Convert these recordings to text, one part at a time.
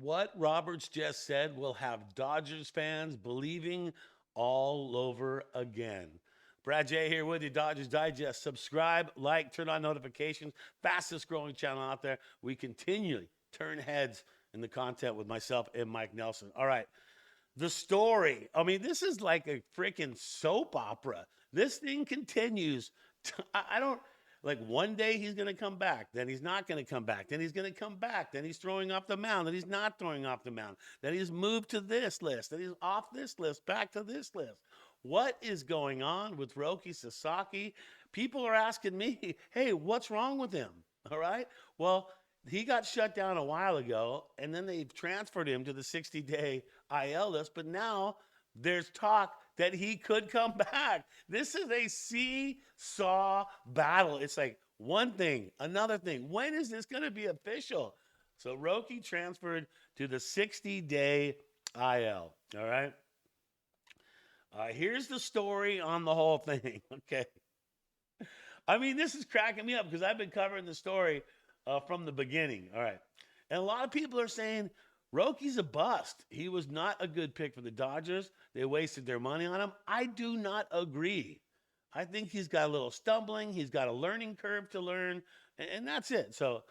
What Roberts just said will have Dodgers fans believing all over again. Brad J here with you, Dodgers Digest. Subscribe, like, turn on notifications. Fastest growing channel out there. We continually turn heads in the content with myself and Mike Nelson. All right. The story. I mean, this is like a freaking soap opera. This thing continues. I don't like one day he's going to come back, then he's not going to come back, then he's going to come back, then he's throwing off the mound, then he's not throwing off the mound, then he's moved to this list, then he's off this list, back to this list. What is going on with Roki Sasaki? People are asking me, hey, what's wrong with him? All right. Well, he got shut down a while ago, and then they transferred him to the 60-day IL list. But now there's talk that he could come back. This is a seesaw battle. It's like one thing, another thing. When is this going to be official? So Roki transferred to the 60-day IL. All right. Here's the story on the whole thing. Okay. I mean, this is cracking me up because I've been covering the story from the beginning. All right. And a lot of people are saying Roki's a bust. He was not a good pick for the Dodgers. They wasted their money on him. I do not agree. I think he's got a little stumbling. He's got a learning curve to learn, and that's it. So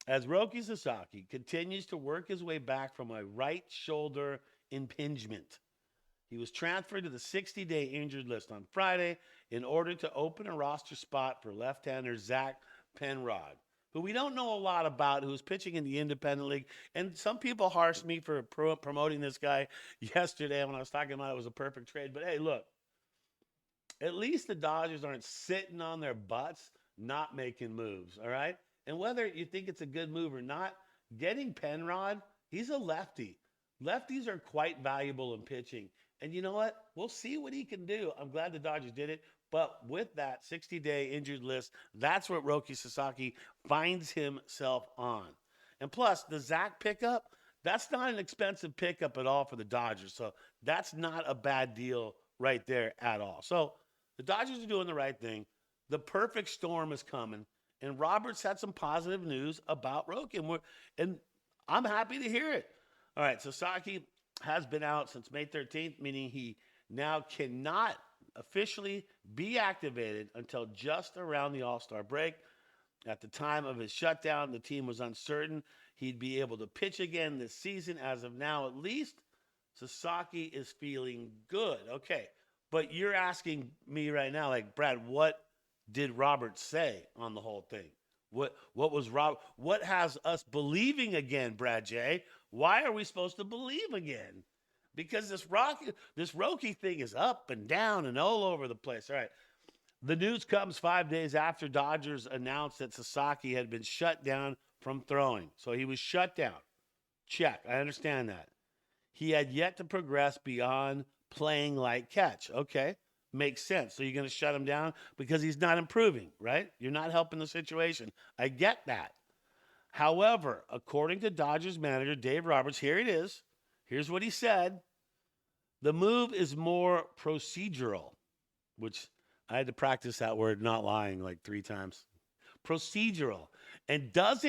as Roki Sasaki continues to work his way back from a right shoulder impingement, he was transferred to the 60-day injured list on Friday in order to open a roster spot for left-hander Zach Penrod, who we don't know a lot about, who's pitching in the independent league. And some people harshed me for promoting this guy yesterday when I was talking about it was a perfect trade. But hey, look, at least the Dodgers aren't sitting on their butts, not making moves, all right? And whether you think it's a good move or not, getting Penrod, he's a lefty. Lefties are quite valuable in pitching. And you know what? We'll see what he can do. I'm glad the Dodgers did it. But with that 60-day injured list, that's what Roki Sasaki finds himself on. And plus, the Zach pickup, that's not an expensive pickup at all for the Dodgers. So that's not a bad deal right there at all. So the Dodgers are doing the right thing. The perfect storm is coming. And Roberts had some positive news about Roki. And I'm happy to hear it. All right, Sasaki has been out since May 13th, meaning he now cannot officially be activated until just around the All-Star break. At the time of his shutdown, the team was uncertain he'd be able to pitch again this season. As of now, at least, Sasaki is feeling good. Okay, but you're asking me right now, like, Brad, what did Robert say on the whole thing? What was Rob? What has us believing again, Brad J? Why are we supposed to believe again? Because this Roki thing is up and down and all over the place. All right. The news comes 5 days after Dodgers announced that Sasaki had been shut down from throwing. So he was shut down. Check. I understand that. He had yet to progress beyond playing light catch. Okay. Makes sense. So you're going to shut him down because he's not improving, right? You're not helping the situation. I get that. However, according to Dodgers manager Dave Roberts, here it is. Here's what he said. The move is more procedural, which I had to practice that word, not lying, like 3 times. Procedural. And does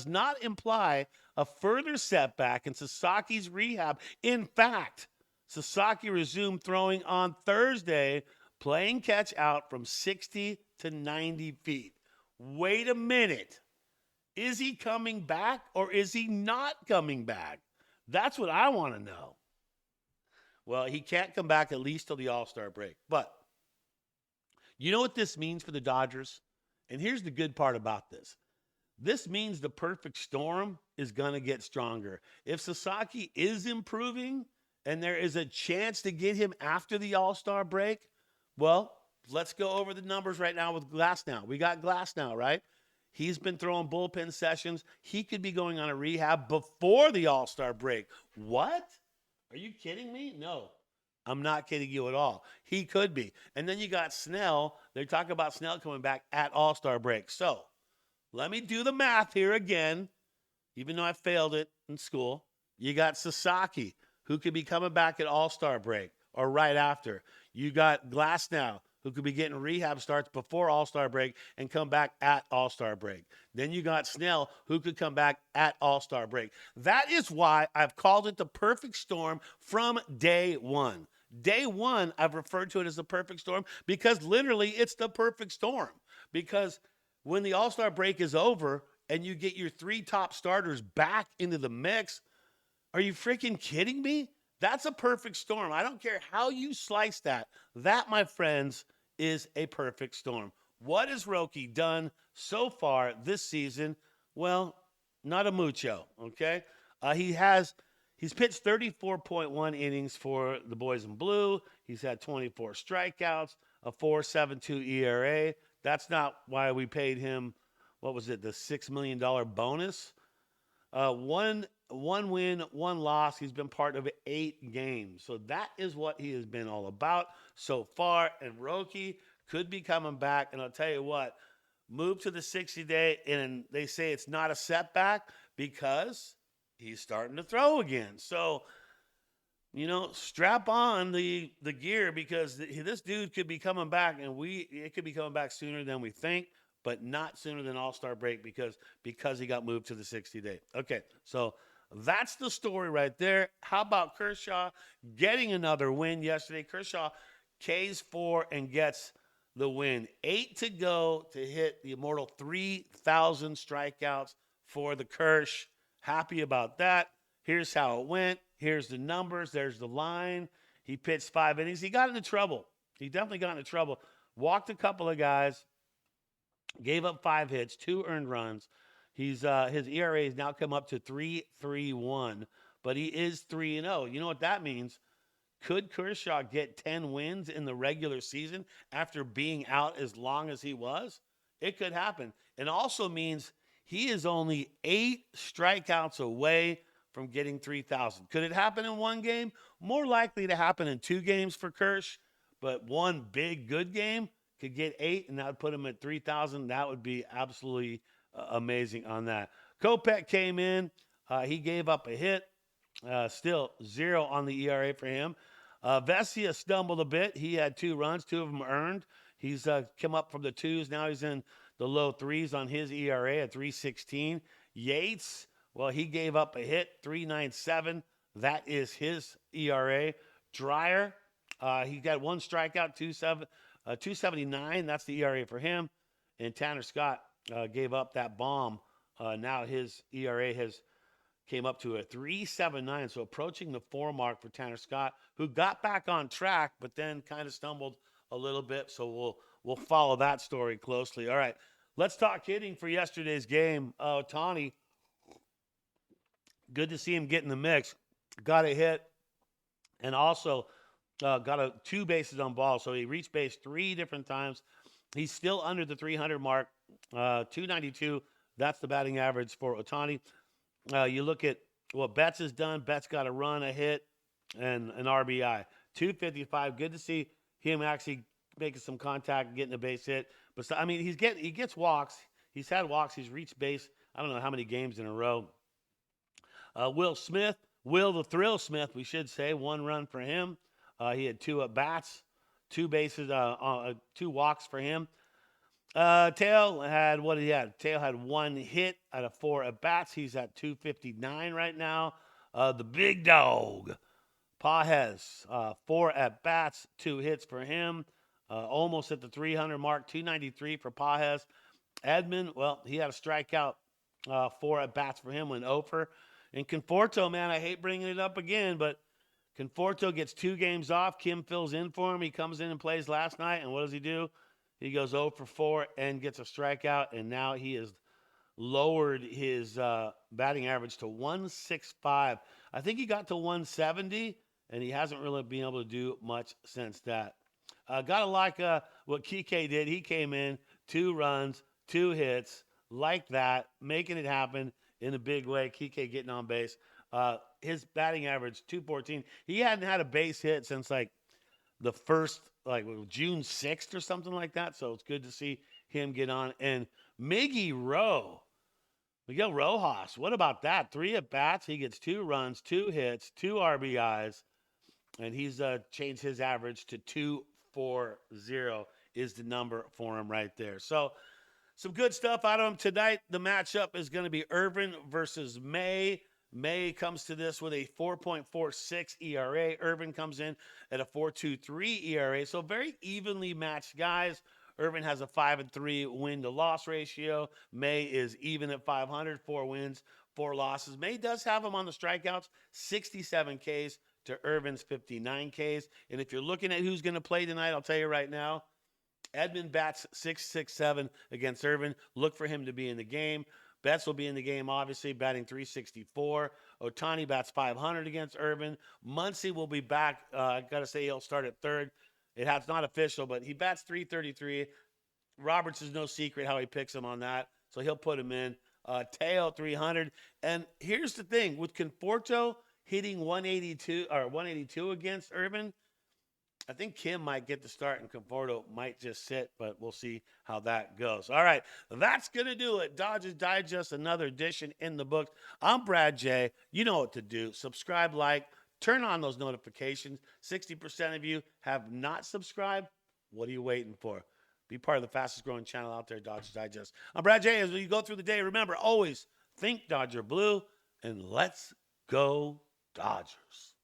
not imply a further setback in Sasaki's rehab. In fact, Sasaki resumed throwing on Thursday, playing catch out from 60 to 90 feet. Wait a minute. Is he coming back or is he not coming back? That's what I want to know. Well, he can't come back at least till the All-Star break. But you know what this means for the Dodgers? And here's the good part about this. This means the perfect storm is going to get stronger. If Sasaki is improving and there is a chance to get him after the All-Star break, well, let's go over the numbers right now with Glasnow. We got Glasnow, right? He's been throwing bullpen sessions. He could be going on a rehab before the All-Star break. What? Are you kidding me? No, I'm not kidding you at all. He could be. And then you got Snell. They talk about Snell coming back at All-Star break. So let me do the math here again, even though I failed it in school. You got Sasaki, who could be coming back at All-Star break or right after. You got Glasnow, who could be getting rehab starts before All-Star break and come back at All-Star break. Then you got Snell, who could come back at All-Star break. That is why I've called it the perfect storm from day one. Day one, I've referred to it as the perfect storm because literally it's the perfect storm. Because when the All-Star break is over and you get your 3 top starters back into the mix, are you freaking kidding me? That's a perfect storm. I don't care how you slice that. That, my friends, is a perfect storm. What has Roki done so far this season? Well, not a mucho, okay? He's pitched 34.1 innings for the boys in blue. He's had 24 strikeouts, a 4.72 ERA. That's not why we paid him, what was it, the $6 million bonus? One win, one loss. He's been part of 8 games. So that is what he has been all about so far. And Roki could be coming back. And I'll tell you what, move to the 60-day, and they say it's not a setback because he's starting to throw again. So, strap on the gear because this dude could be coming back, and it could be coming back sooner than we think, but not sooner than All-Star break because he got moved to the 60-day. Okay, so that's the story right there. How about Kershaw getting another win yesterday? Kershaw Ks 4 and gets the win. 8 to go to hit the immortal 3,000 strikeouts for the Kersh. Happy about that. Here's how it went. Here's the numbers. There's the line. He pitched 5 innings. He got into trouble. He definitely got into trouble. Walked a couple of guys. Gave up 5 hits, 2 earned runs. His ERA has now come up to 3.31, but he is 3-0. You know what that means? Could Kershaw get 10 wins in the regular season after being out as long as he was? It could happen. It also means he is only 8 strikeouts away from getting 3,000. Could it happen in one game? More likely to happen in 2 games for Kersh, but one big good game could get 8, and that would put him at 3,000. That would be absolutely amazing on that. Kopech came in. He gave up a hit. Still 0 on the ERA for him. Vesia stumbled a bit. He had 2 runs, 2 of them earned. He's come up from the 2s. Now he's in the low 3s on his ERA at 3.16. Yates, well, he gave up a hit, 3.97. That is his ERA. Dreyer, he got 1 strikeout, 2.79. That's the ERA for him. And Tanner Scott gave up that bomb. Now his ERA came up to a 3.79, so approaching the 4 mark for Tanner Scott, who got back on track, but then kind of stumbled a little bit. So we'll follow that story closely. All right, let's talk hitting for yesterday's game. Ohtani, good to see him get in the mix. Got a hit, and also got 2 bases on balls. So he reached base 3 different times. He's still under the 300 mark, 292. That's the batting average for Ohtani. You look at what Betts has done. Betts got a run, a hit, and an RBI. 255. Good to see him actually making some contact, getting a base hit. But I mean, he gets walks. He's had walks. He's reached base. I don't know how many games in a row. Will the Thrill Smith, we should say, 1 run for him. He had 2 at bats, 2 bases, 2 walks for him. Teo had what he had. Teo had 1 hit out of 4 at bats. He's at 259 right now. The big dog, Pajes, 4 at bats, 2 hits for him. Almost at the 300 mark, 293 for Pajes. Edman, well, he had a strikeout, 4 at bats for him, went over. And Conforto, man, I hate bringing it up again, but Conforto gets 2 games off. Kim fills in for him. He comes in and plays last night, and what does he do? He goes 0 for 4 and gets a strikeout, and now he has lowered his batting average to 165. I think he got to 170, and he hasn't really been able to do much since that. Gotta like what Kike did. He came in, 2 runs, 2 hits, like that, making it happen in a big way. Kike getting on base. His batting average, 214. He hadn't had a base hit since the first, June 6th or something like that. So it's good to see him get on. And Miguel Rojas, what about that? 3 at bats. He gets 2 runs, 2 hits, 2 RBIs, and he's changed his average to 240. is the number for him right there. So some good stuff out of him tonight. The matchup is going to be Irvin versus May. May comes to this with a 4.46 ERA. Irvin comes in at a 4.23 ERA. So very evenly matched guys. Irvin has a 5-3 win-to-loss ratio. May is even at 500, 4 wins, 4 losses. May does have him on the strikeouts, 67 Ks to Irvin's 59 Ks. And if you're looking at who's going to play tonight, I'll tell you right now, Edman bats 6.67 against Irvin. Look for him to be in the game. Betts will be in the game, obviously, batting 364. Ohtani bats 500 against Irvin. Muncy will be back. I got to say, he'll start at third. It's not official, but he bats 333. Roberts is no secret how he picks him on that, so he'll put him in. Teo 300. And here's the thing. With Conforto hitting 182 against Irvin, I think Kim might get the start and Conforto might just sit, but we'll see how that goes. All right, that's going to do it. Dodgers Digest, another edition in the books. I'm Brad J. You know what to do. Subscribe, like, turn on those notifications. 60% of you have not subscribed. What are you waiting for? Be part of the fastest growing channel out there, Dodgers Digest. I'm Brad J. As you go through the day, remember, always think Dodger Blue, and let's go Dodgers.